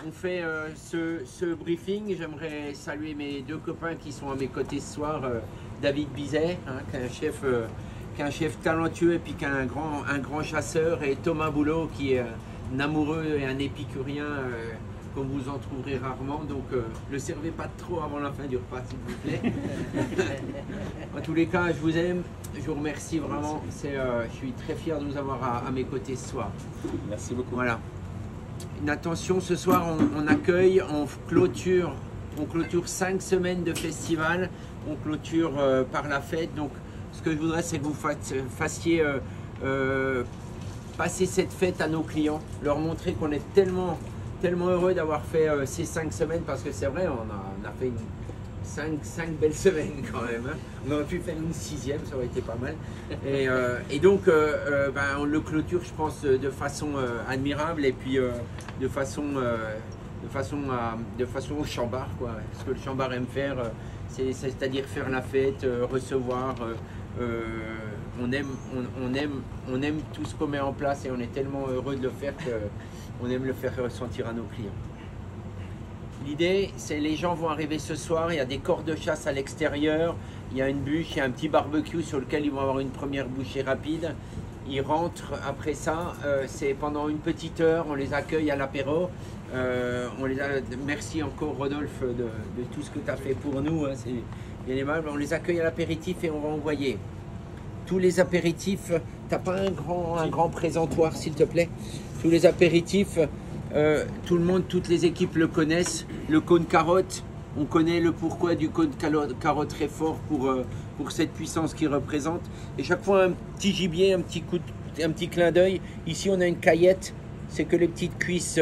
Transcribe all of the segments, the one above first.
on fait ce briefing. J'aimerais saluer mes deux copains qui sont à mes côtés ce soir. David Bizet, hein, qui est un chef talentueux et puis qui est un grand chasseur, et Thomas Boulot qui est un amoureux et un épicurien comme vous en trouverez rarement. Donc ne servez pas trop avant la fin du repas s'il vous plaît. En tous les cas, je vous aime, je vous remercie vraiment. Je suis très fier de vous avoir à mes côtés ce soir. Merci beaucoup. Voilà. Une attention, ce soir on accueille, on clôture 5 semaines de festival, on clôture par la fête. Donc ce que je voudrais, c'est que vous fassiez passer cette fête à nos clients, leur montrer qu'on est tellement heureux d'avoir fait ces 5 semaines, parce que c'est vrai, on a fait 5 belles semaines quand même, hein. On aurait pu faire une 6e, ça aurait été pas mal. Et donc on le clôture, je pense, de façon admirable, et puis de façon au chambard, quoi. Ce que le chambard aime faire, c'est-à-dire faire la fête, recevoir. On aime tout ce qu'on met en place, et on est tellement heureux de le faire qu'on aime le faire ressentir à nos clients. L'idée, c'est les gens vont arriver ce soir, il y a des corps de chasse à l'extérieur, il y a une bûche, il y a un petit barbecue sur lequel ils vont avoir une première bouchée rapide. Ils rentrent après ça, c'est pendant une petite heure, on les accueille à l'apéro. Merci encore Rodolphe de tout ce que tu as fait pour nous, hein, c'est bien aimable. On les accueille à l'apéritif et on va envoyer tous les apéritifs. T'as pas un grand présentoir s'il te plaît? Tous les apéritifs, tout le monde, toutes les équipes le connaissent. Le cône carotte, on connaît le pourquoi du cône carotte très fort pour cette puissance qu'il représente. Et chaque fois un petit gibier, un petit clin d'œil. Ici on a une caillette, c'est que les petites cuisses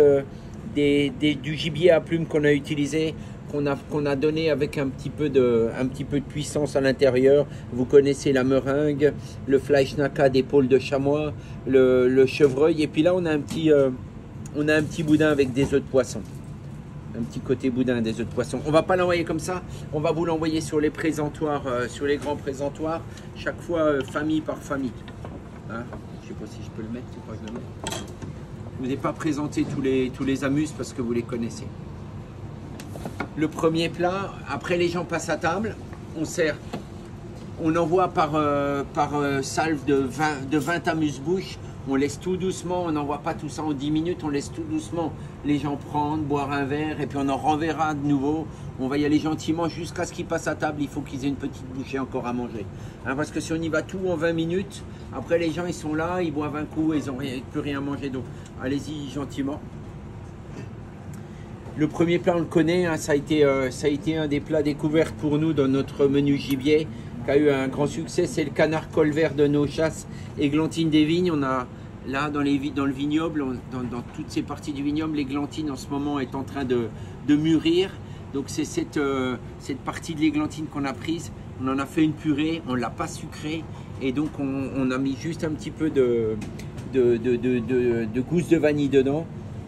du gibier à plumes qu'on a utilisé, qu'on a donné avec un petit peu de puissance à l'intérieur. Vous connaissez la meringue, le fleischnacka d'épaule de chamois, le chevreuil, et puis là on a un petit boudin avec des œufs de poisson. Un petit côté boudin des œufs de poisson. On va pas l'envoyer comme ça, on va vous l'envoyer sur les présentoirs, sur les grands présentoirs, chaque fois famille par famille. Hein, je sais pas si je peux le mettre, tu crois que je le mets? Je vous ai pas présenté tous les amuses parce que vous les connaissez. Le premier plat, après les gens passent à table, on sert, on envoie par salve de 20 amuse-bouches, on laisse tout doucement, on n'envoie pas tout ça en 10 minutes, on laisse tout doucement les gens prendre, boire un verre, et puis on en renverra de nouveau. On va y aller gentiment jusqu'à ce qu'ils passent à table, il faut qu'ils aient une petite bouchée encore à manger. Hein, parce que si on y va tout en 20 minutes, après les gens ils sont là, ils boivent un coup et ils n'ont plus rien à manger, donc allez-y gentiment. Le premier plat, on le connaît, hein, ça a été un des plats découverts pour nous dans notre menu gibier, qui a eu un grand succès. C'est le canard colvert de nos chasses églantines des vignes. On a là dans le vignoble, dans toutes ces parties du vignoble, l'églantine en ce moment est en train de mûrir. Donc c'est cette partie de l'églantine qu'on a prise. On en a fait une purée, on ne l'a pas sucrée, et donc on a mis juste un petit peu de gousse de vanille dedans.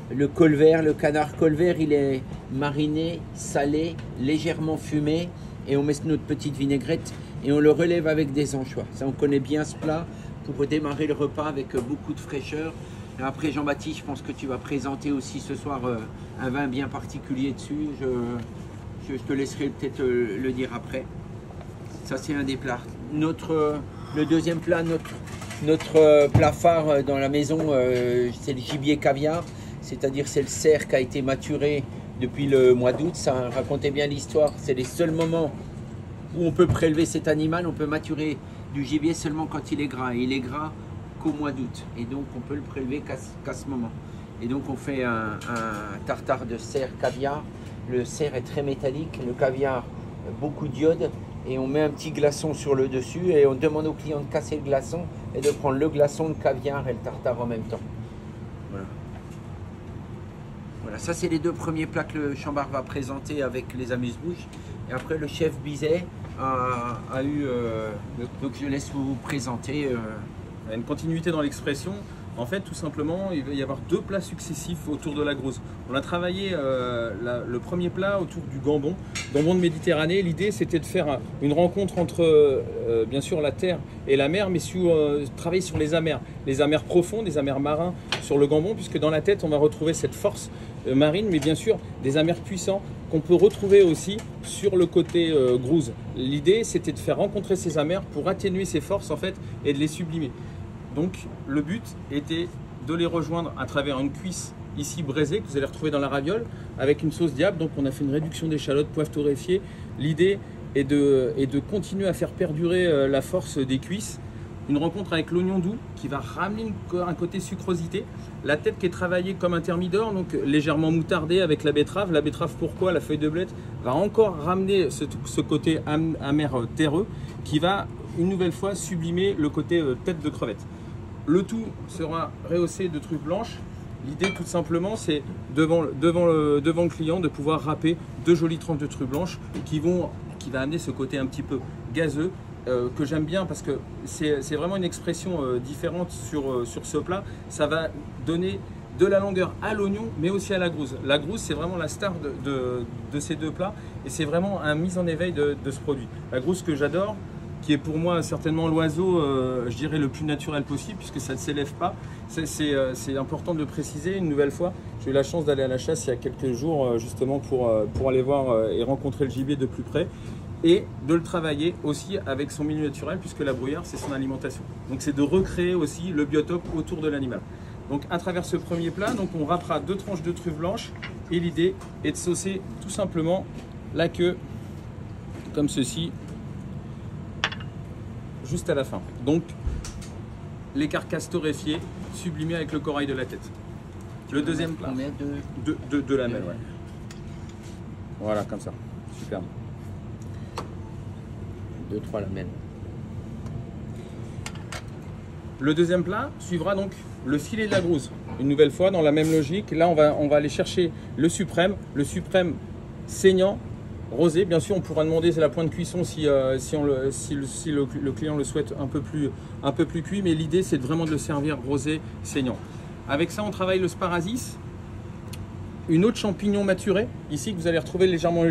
Le colvert, le canard colvert, il est mariné, salé, légèrement fumé, et on met notre petite vinaigrette et on le relève avec des anchois. Ça, on connaît bien ce plat pour démarrer le repas avec beaucoup de fraîcheur. Et après, Jean-Baptiste, je pense que tu vas présenter aussi ce soir un vin bien particulier dessus. Je te laisserai peut-être le dire après. Ça, c'est un des plats. Le deuxième plat, notre plat phare dans la maison, c'est le gibier caviar. C'est-à-dire c'est le cerf qui a été maturé depuis le mois d'août. Ça racontait bien l'histoire. C'est les seuls moments où on peut prélever cet animal. On peut maturer du gibier seulement quand il est gras. Et il est gras qu'au mois d'août. Et donc on peut le prélever qu'à ce moment. Et donc on fait un tartare de cerf caviar. Le cerf est très métallique. Le caviar, beaucoup d'iode. Et on met un petit glaçon sur le dessus. Et on demande au client de casser le glaçon et de prendre le glaçon, le caviar et le tartare en même temps. Voilà. Voilà, ça c'est les deux premiers plats que le chambard va présenter avec les amuse-bouches. Et après le chef Bizet a eu... donc je laisse vous présenter. Une continuité dans l'expression. En fait, tout simplement, il va y avoir 2 plats successifs autour de la grouse. On a travaillé le premier plat autour du gambon de Méditerranée. L'idée, c'était de faire une rencontre entre, bien sûr, la terre et la mer, mais travailler sur les amers profonds, les amers marins sur le gambon, puisque dans la tête, on va retrouver cette force marine, mais bien sûr, des amers puissants qu'on peut retrouver aussi sur le côté grouse. L'idée, c'était de faire rencontrer ces amers pour atténuer ces forces, en fait, et de les sublimer. Donc le but était de les rejoindre à travers une cuisse ici braisée que vous allez retrouver dans la raviole avec une sauce diable. Donc on a fait une réduction d'échalotes, poivre torréfié. L'idée est de continuer à faire perdurer la force des cuisses. Une rencontre avec l'oignon doux qui va ramener un côté sucrosité. La tête qui est travaillée comme un thermidor, donc légèrement moutardée avec la betterave. La betterave, pourquoi? La feuille de blette va encore ramener ce côté amer terreux qui va une nouvelle fois sublimer le côté tête de crevette. Le tout sera rehaussé de truffes blanches. L'idée tout simplement c'est devant le client de pouvoir râper 2 jolies tranches de truffes blanches qui va amener ce côté un petit peu gazeux que j'aime bien parce que c'est vraiment une expression différente sur ce plat. Ça va donner de la longueur à l'oignon mais aussi à la grouse. La grouse c'est vraiment la star de ces 2 plats et c'est vraiment une mise en éveil de ce produit. La grouse que j'adore, qui est pour moi certainement l'oiseau, je dirais, le plus naturel possible, puisque ça ne s'élève pas. C'est important de le préciser. Une nouvelle fois, j'ai eu la chance d'aller à la chasse il y a quelques jours, justement, pour aller voir et rencontrer le gibier de plus près, et de le travailler aussi avec son milieu naturel, puisque la bruyère, c'est son alimentation. Donc c'est de recréer aussi le biotope autour de l'animal. Donc à travers ce premier plat, donc on râpera 2 tranches de truffes blanches, et l'idée est de saucer tout simplement la queue, comme ceci, juste à la fin. Donc les carcasses torréfiées sublimées avec le corail de la tête. Le deuxième plat. De lamelles, ouais. Voilà, comme ça. Superbe. 2-3 lamelles. Le deuxième plat suivra donc le filet de la grouse. Une nouvelle fois, dans la même logique. Là, on va aller chercher le suprême saignant, rosé. Bien sûr, on pourra demander la pointe de cuisson si le client le souhaite un peu plus cuit, mais l'idée c'est vraiment de le servir rosé, saignant. Avec ça, on travaille le sparasis, une autre champignon maturé, ici que vous allez retrouver légèrement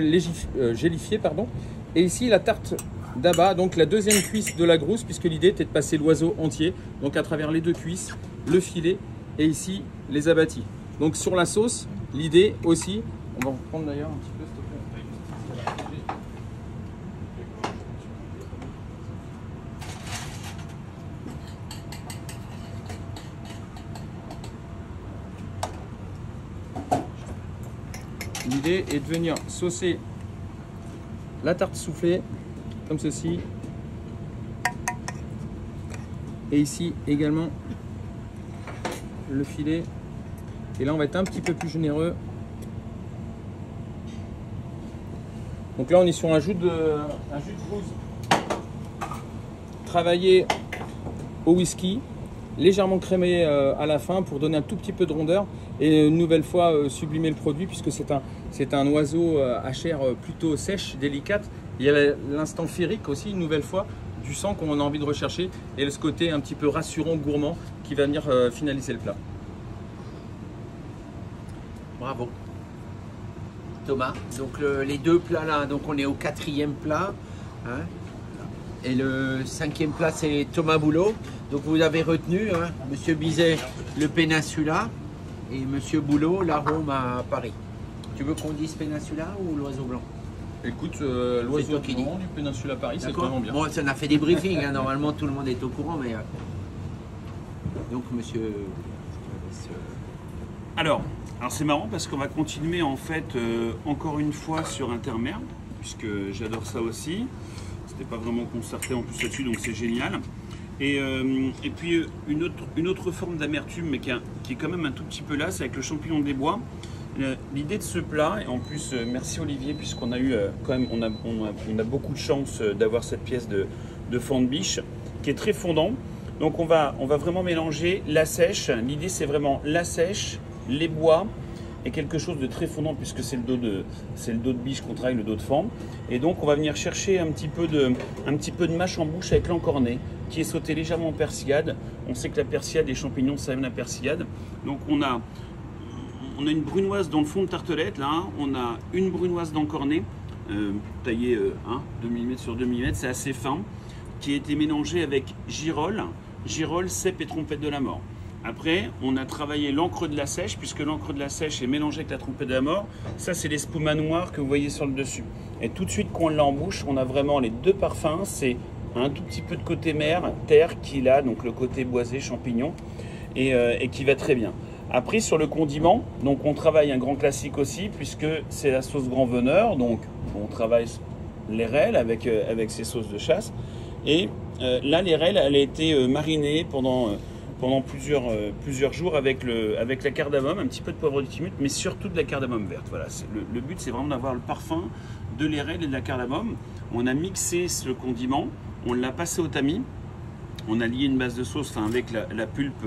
gélifié, pardon. Et ici la tarte d'abat, donc la deuxième cuisse de la grouse, puisque l'idée était de passer l'oiseau entier, donc à travers les 2 cuisses, le filet et ici les abattis. Donc sur la sauce, l'idée aussi, on va en prendre d'ailleurs un petit peu. L'idée est de venir saucer la tarte soufflée comme ceci et ici également le filet, et là on va être un petit peu plus généreux. Donc là on est sur un jus de grouse travaillé au whisky, légèrement crémé à la fin pour donner un tout petit peu de rondeur et une nouvelle fois sublimer le produit, puisque c'est un oiseau à chair plutôt sèche, délicate. Il y a l'instant féerique aussi, une nouvelle fois, du sang qu'on a envie de rechercher, et ce côté un petit peu rassurant, gourmand, qui va venir finaliser le plat. Bravo Thomas. Donc les 2 plats là, donc on est au 4e plat, hein. Et le 5e plat c'est Thomas Boulot. Donc vous avez retenu, hein, Monsieur Bizet, le Péninsula, et Monsieur Boulot, l'arôme à Paris. Tu veux qu'on dise Péninsula ou l'oiseau blanc? Écoute, l'oiseau blanc du Péninsula Paris, c'est vraiment bien. Bon, ça on a fait des briefings, hein, normalement tout le monde est au courant, mais... Donc Monsieur... Alors c'est marrant parce qu'on va continuer en fait encore une fois sur Intermer, puisque j'adore ça aussi. C'était pas vraiment concerté en plus là-dessus, donc c'est génial. Et puis une autre forme d'amertume, mais qui est quand même un tout petit peu là, c'est avec le champignon des bois. L'idée de ce plat, et en plus merci Olivier, puisqu'on a eu quand même, on a beaucoup de chance d'avoir cette pièce de fond de biche qui est très fondant. Donc on va vraiment mélanger la sèche. L'idée c'est vraiment la sèche, les bois est quelque chose de très fondant puisque c'est le dos de biche qu'on travaille, le dos de forme. Et donc on va venir chercher un petit peu de mâche en bouche avec l'encorné qui est sauté légèrement en persillade. On sait que la persillade, les champignons, ça aime la persillade. Donc on a une brunoise dans le fond de tartelette, là, on a une brunoise d'encorné, taillée 2 mm sur 2 mm, c'est assez fin, qui a été mélangée avec girole, cèpe et trompette de la mort. Après, on a travaillé l'encre de la sèche, puisque l'encre de la sèche est mélangée avec la trompette de la mort. Ça, c'est l'espuma noir que vous voyez sur le dessus. Et tout de suite, quand on l'a en bouche, on a vraiment les deux parfums. C'est un tout petit peu de côté terre qu'il a, donc le côté boisé, champignon, et qui va très bien. Après, sur le condiment, donc on travaille un grand classique aussi, puisque c'est la sauce grand veneur. Donc, on travaille l'airelle avec ses sauces de chasse. Et là, l'airelle, elle a été marinée pendant plusieurs jours avec la cardamome, un petit peu de poivre de timut, mais surtout de la cardamome verte. Voilà, le but, c'est vraiment d'avoir le parfum de l'airelle et de la cardamome. On a mixé ce condiment, on l'a passé au tamis, on a lié une base de sauce avec la pulpe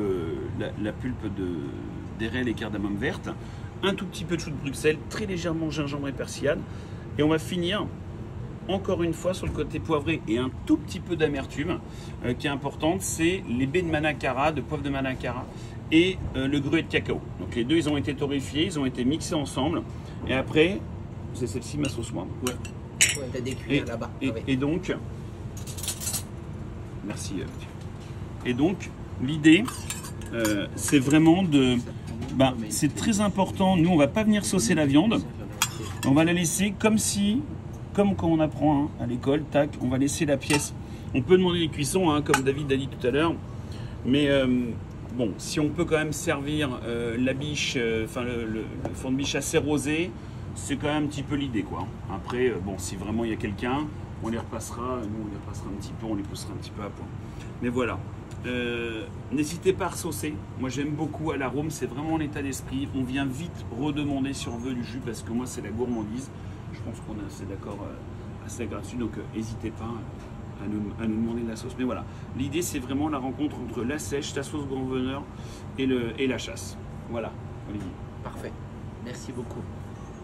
d'airelle et cardamome verte, un tout petit peu de chou de Bruxelles, très légèrement gingembre et persillade, et on va finir encore une fois sur le côté poivré et un tout petit peu d'amertume qui est importante, c'est les baies de manakara, de poivre de manakara et le gruet de cacao. Donc les deux, ils ont été torréfiés, ils ont été mixés ensemble, et après, c'est celle-ci ma sauce moi. Ouais, t'as des cuillères là-bas. Et donc, merci. Et donc, l'idée, c'est vraiment de... c'est très important, nous on va pas venir saucer la viande, on va la laisser comme quand on apprend à l'école, tac, on va laisser la pièce. On peut demander les cuissons, comme David a dit tout à l'heure, mais bon, si on peut quand même servir la biche, le fond de biche assez rosé, c'est quand même un petit peu l'idée, quoi. Après, bon, si vraiment il y a quelqu'un, on les repassera, nous on les repassera un petit peu, on les poussera un petit peu à point. Mais voilà. N'hésitez pas à ressaucer. Moi j'aime beaucoup à l'arôme, c'est vraiment l'état d'esprit. On vient vite redemander si on veut du jus parce que moi c'est la gourmandise. Je pense qu'on est assez d'accord là-dessus, donc n'hésitez pas à nous demander de la sauce. Mais voilà, l'idée c'est vraiment la rencontre entre la sèche, la sauce grand veneur et la chasse. Voilà, Olivier. Parfait, merci beaucoup.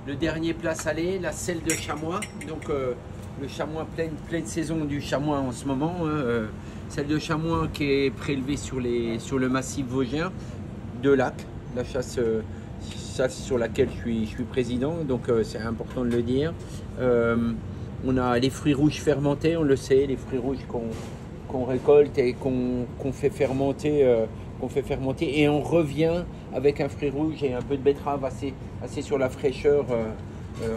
Le dernier plat salé, la selle de chamois. Donc le chamois, pleine saison du chamois en ce moment. Celle de chamois qui est prélevée sur le massif vosgien de Lac, la chasse sur laquelle je suis président, donc c'est important de le dire. On a les fruits rouges fermentés, on le sait, les fruits rouges qu'on récolte et qu'on fait fermenter, et on revient avec un fruit rouge et un peu de betterave assez sur la fraîcheur.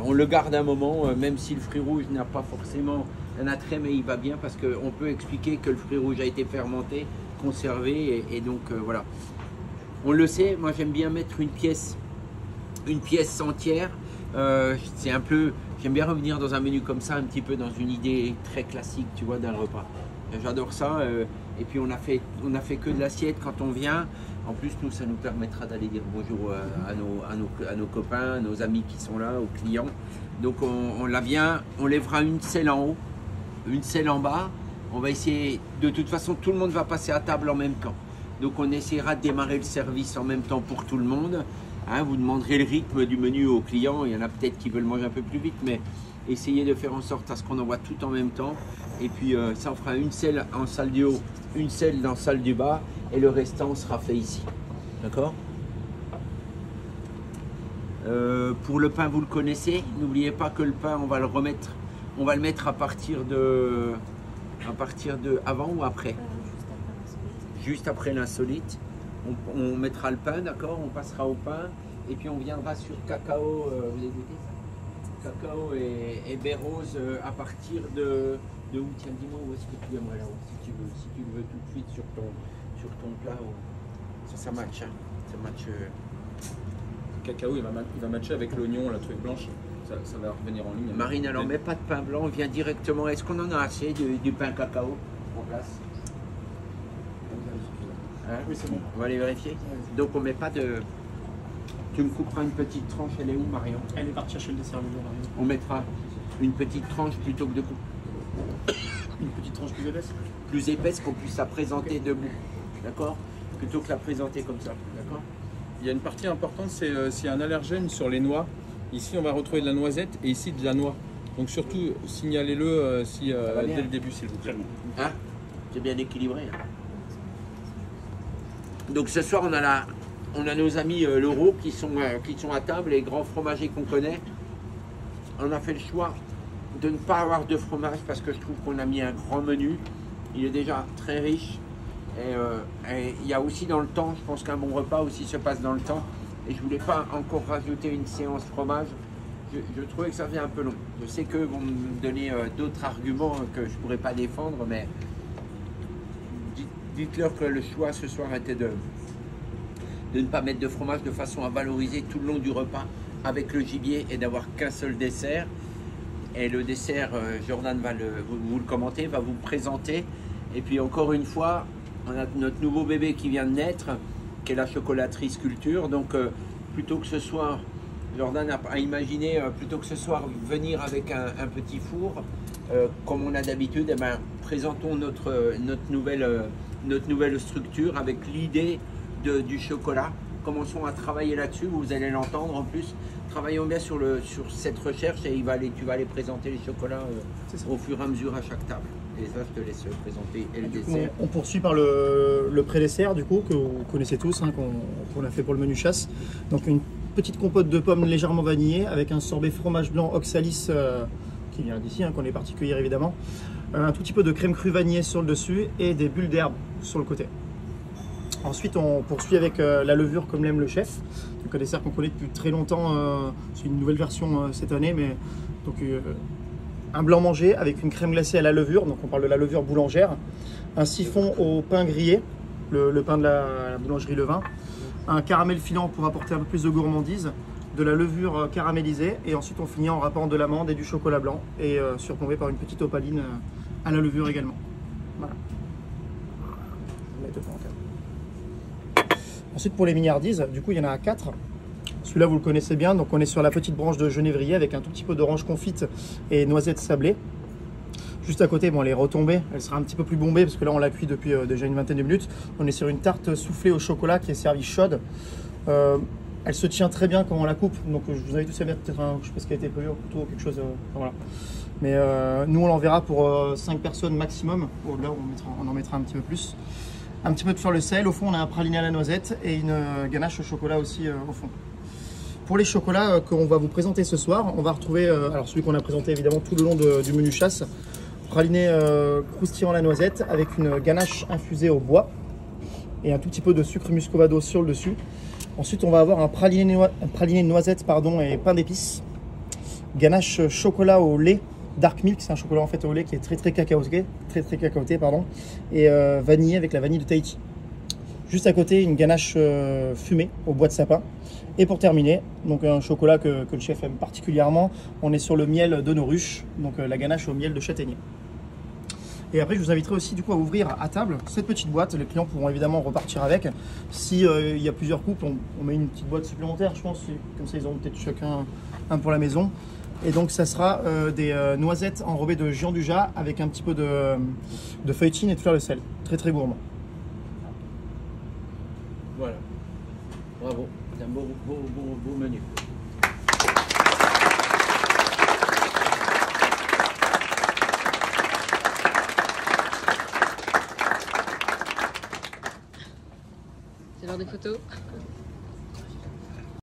On le garde un moment, même si le fruit rouge n'a pas forcément un attrait, mais il va bien parce qu'on peut expliquer que le fruit rouge a été fermenté, conservé, et donc voilà. On le sait, moi j'aime bien mettre une pièce entière. J'aime bien revenir dans un menu comme ça, un petit peu dans une idée très classique, tu vois, d'un repas. J'adore ça. Et puis on a fait que de l'assiette quand on vient. En plus, nous, ça nous permettra d'aller dire bonjour à nos copains, à nos amis qui sont là, aux clients. Donc on lèvera une selle en haut, une selle en bas. On va essayer, de toute façon, tout le monde va passer à table en même temps. Donc on essaiera de démarrer le service en même temps pour tout le monde. Vous demanderez le rythme du menu aux clients. Il y en a peut-être qui veulent manger un peu plus vite, mais essayez de faire en sorte à ce qu'on envoie tout en même temps. Et puis ça, on fera une selle en salle du haut, une selle dans la salle du bas, et le restant sera fait ici. D'accord ? Pour le pain, vous le connaissez. N'oubliez pas que le pain, on va le mettre à partir de avant ou après ? Juste après l'insolite. On mettra le pain, d'accord, on passera au pain, et puis on viendra sur cacao, vous avez goûté ça ? Cacao et baie rose à partir de où? Tiens, dis-moi où est-ce que tu aimerais là-haut, si tu le veux tout de suite sur ton plat. Ça match, hein, ça match. Le cacao, il va matcher avec l'oignon, la truffe blanche, ça va revenir en ligne. Marine, alors mets pas de pain blanc, on vient directement. Est-ce qu'on en a assez du pain cacao en place ? Oui, c'est bon. On va aller vérifier. Donc on met pas de... Tu me couperas une petite tranche, elle est où Marion ? Elle est partie chercher le dessert. On mettra une petite tranche plutôt que de couper. Une petite tranche plus épaisse ? Plus épaisse qu'on puisse la présenter debout. D'accord ? Plutôt que la présenter comme ça. D'accord ? il y a une partie importante, c'est s'il y a un allergène sur les noix. Ici, on va retrouver de la noisette et ici de la noix. Donc surtout, signalez-le dès le début, s'il vous plaît. Hein? C'est bien équilibré. Donc ce soir, on a nos amis Leroux qui sont à table, les grands fromagers qu'on connaît. On a fait le choix de ne pas avoir de fromage parce que je trouve qu'on a mis un grand menu. Il est déjà très riche. Et il y a aussi dans le temps, je pense qu'un bon repas aussi se passe dans le temps. Et je voulais pas encore rajouter une séance fromage. Je trouvais que ça faisait un peu long. Je sais qu'eux vont me donner d'autres arguments que je ne pourrais pas défendre, mais dites-leur que le choix ce soir était de ne pas mettre de fromage de façon à valoriser tout le long du repas avec le gibier et d'avoir qu'un seul dessert. Et le dessert, Jordan va vous le commenter, va vous présenter. Et puis encore une fois, on a notre nouveau bébé qui vient de naître, qui est la chocolaterie Sculpture. Donc plutôt que ce soir, Jordan a imaginé, plutôt que ce soir venir avec un petit four, comme on a d'habitude, eh ben, présentons notre nouvelle structure avec l'idée du chocolat. Commençons à travailler là-dessus, vous allez l'entendre en plus. Travaillons bien sur cette recherche et tu vas aller présenter les chocolats au fur et à mesure à chaque table. Et ça, je te laisse présenter et le dessert. On poursuit par le pré-dessert, du coup, que vous connaissez tous, hein, qu'on a fait pour le menu chasse. Donc une petite compote de pommes légèrement vanillée avec un sorbet fromage blanc Oxalis qui vient d'ici, hein, qu'on est parti cueillir évidemment. Un tout petit peu de crème crue vanillée sur le dessus et des bulles d'herbe sur le côté. Ensuite, on poursuit avec la levure comme l'aime le chef. Donc un dessert qu'on connaît depuis très longtemps. C'est une nouvelle version cette année, mais donc un blanc mangé avec une crème glacée à la levure. Donc on parle de la levure boulangère. Un siphon au pain grillé, le pain de la boulangerie Levain. Un caramel filant pour apporter un peu plus de gourmandise. De la levure caramélisée. Et ensuite, on finit en râpant de l'amande et du chocolat blanc. Et surplombé par une petite opaline à la levure également. Voilà. Ensuite, pour les mignardises, du coup, il y en a 4. Celui-là, vous le connaissez bien. Donc, on est sur la petite branche de genévrier avec un tout petit peu d'orange confite et noisettes sablées. Juste à côté, bon, elle est retombée. Elle sera un petit peu plus bombée parce que là, on l'a cuit depuis déjà une vingtaine de minutes. On est sur une tarte soufflée au chocolat qui est servie chaude. Elle se tient très bien quand on la coupe. Donc, je vous invite tous à mettre peut-être je sais pas ce qui a été prévu, un couteau, quelque chose. Voilà. Mais nous, on l'enverra pour 5 personnes maximum. Là, on en mettra un petit peu plus. Un petit peu de fleur de sel, au fond on a un praliné à la noisette et une ganache au chocolat aussi au fond. Pour les chocolats qu'on va vous présenter ce soir, on va retrouver alors celui qu'on a présenté évidemment tout le long du menu chasse, praliné croustillant à la noisette avec une ganache infusée au bois et un tout petit peu de sucre muscovado sur le dessus. Ensuite on va avoir un praliné de noisette et pain d'épices, ganache chocolat au lait. Dark Milk, c'est un chocolat en fait au lait qui est très cacaoté, et vanillé avec la vanille de Tahiti. Juste à côté, une ganache fumée au bois de sapin. Et pour terminer, donc un chocolat que le chef aime particulièrement, on est sur le miel de nos ruches, donc la ganache au miel de châtaignier. Et après, je vous inviterai aussi du coup à ouvrir à table cette petite boîte. Les clients pourront évidemment repartir avec. Si il y a plusieurs couples, on met une petite boîte supplémentaire, je pense. Comme ça, ils auront peut-être chacun un pour la maison. Et donc ça sera des noisettes enrobées de Jean du Jat avec un petit peu de feuilletine et de fleur de sel. Très gourmand. Voilà. Bravo. C'est un beau menu. C'est l'heure des photos.